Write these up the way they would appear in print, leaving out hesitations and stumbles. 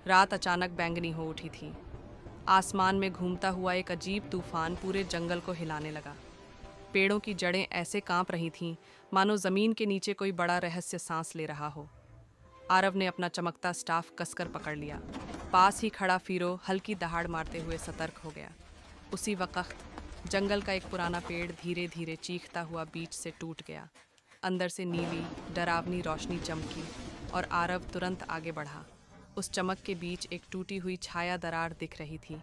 रात अचानक बैंगनी हो उठी थी। आसमान में घूमता हुआ एक अजीब तूफान पूरे जंगल को हिलाने लगा। पेड़ों की जड़ें ऐसे कांप रही थीं मानो जमीन के नीचे कोई बड़ा रहस्य सांस ले रहा हो। आरव ने अपना चमकता स्टाफ कसकर पकड़ लिया। पास ही खड़ा फीरो हल्की दहाड़ मारते हुए सतर्क हो गया। उसी वक्त जंगल का एक पुराना पेड़ धीरे धीरे चीखता हुआ बीच से टूट गया। अंदर से नीली डरावनी रोशनी चमकी और आरव तुरंत आगे बढ़ा। उस चमक के बीच एक टूटी हुई छाया दरार दिख रही थी,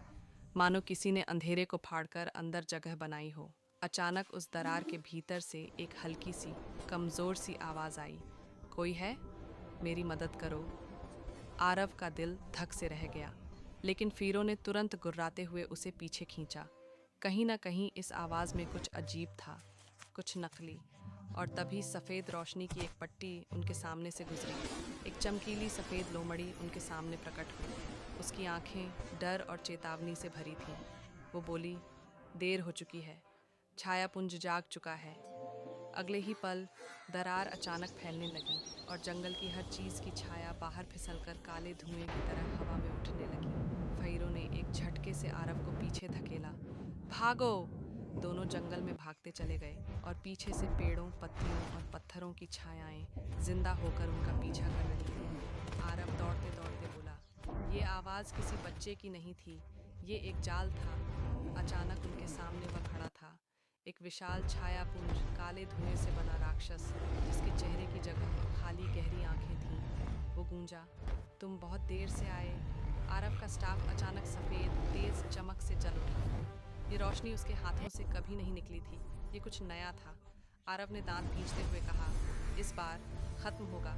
मानो किसी ने अंधेरे को फाड़कर अंदर जगह बनाई हो। अचानक उस दरार के भीतर से एक हल्की सी कमजोर सी आवाज आई, कोई है? मेरी मदद करो। आरव का दिल धक से रह गया, लेकिन फीरो ने तुरंत गुर्राते हुए उसे पीछे खींचा। कहीं ना कहीं इस आवाज में कुछ अजीब था, कुछ नकली। और तभी सफ़ेद रोशनी की एक पट्टी उनके सामने से गुजरी। एक चमकीली सफ़ेद लोमड़ी उनके सामने प्रकट हुई। उसकी आंखें डर और चेतावनी से भरी थीं। वो बोली, देर हो चुकी है, छायापुंज जाग चुका है। अगले ही पल दरार अचानक फैलने लगी और जंगल की हर चीज़ की छाया बाहर फिसलकर काले धुएं की तरह हवा में उठने लगी। फईरों ने एक झटके से आरव को पीछे धकेला। भागो! दोनों जंगल में भागते चले गए और पीछे से पेड़ों, पत्तियों और पत्थरों की छायाएं जिंदा होकर उनका पीछा कर रही थीं। आरव दौड़ते दौड़ते बोला, ये आवाज़ किसी बच्चे की नहीं थी, ये एक जाल था। अचानक उनके सामने वह खड़ा था, एक विशाल छायापुंज, काले धुएं से बना राक्षस, जिसके चेहरे की जगह खाली गहरी आंखें थीं। वो गूंजा, तुम बहुत देर से आए। आरव का स्टाफ अचानक सफ़ेद तेज चमक से जल उठा। ये रोशनी उसके हाथों से कभी नहीं निकली थी, ये कुछ नया था। आरव ने दांत भींचते हुए कहा, इस बार खत्म होगा।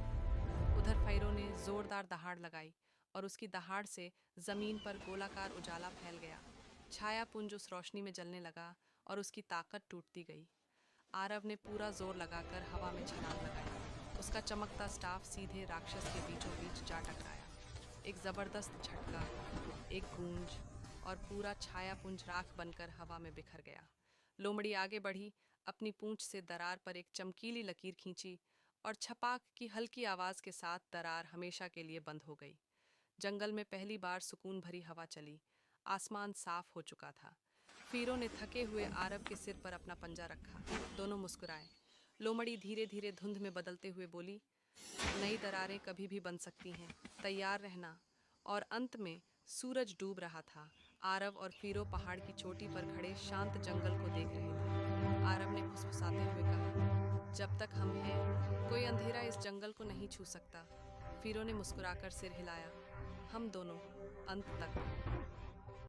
उधर फैरो ने जोरदार दहाड़ लगाई और उसकी दहाड़ से जमीन पर गोलाकार उजाला फैल गया। छायापुंज उस रोशनी में जलने लगा और उसकी ताकत टूटती गई। आरव ने पूरा जोर लगाकर हवा में छलांग लगाई। उसका चमकता स्टाफ सीधे राक्षस के बीचों बीच जा टकराया। एक जबरदस्त झटका, एक गूंज, और पूरा छायापुंज राख बनकर हवा में बिखर गया। लोमड़ी आगे बढ़ी, अपनी पूंछ से दरार पर एक चमकीली लकीर खींची और छपाक की हल्की आवाज के साथ दरार हमेशा के लिए बंद हो गई। जंगल में पहली बार सुकून भरी हवा चली। आसमान साफ हो चुका था। फीरो ने थके हुए आरव के सिर पर अपना पंजा रखा। दोनों मुस्कुराए। लोमड़ी धीरे धीरे धुंध में बदलते हुए बोली, नई दरारें कभी भी बन सकती हैं, तैयार रहना। और अंत में सूरज डूब रहा था। आरव और फीरो पहाड़ की चोटी पर खड़े शांत जंगल को देख रहे थे। आरव ने फुसफुसाते हुए कहा, जब तक हम हैं, कोई अंधेरा इस जंगल को नहीं छू सकता। फीरो ने मुस्कुराकर सिर हिलाया, हम दोनों अंत तक।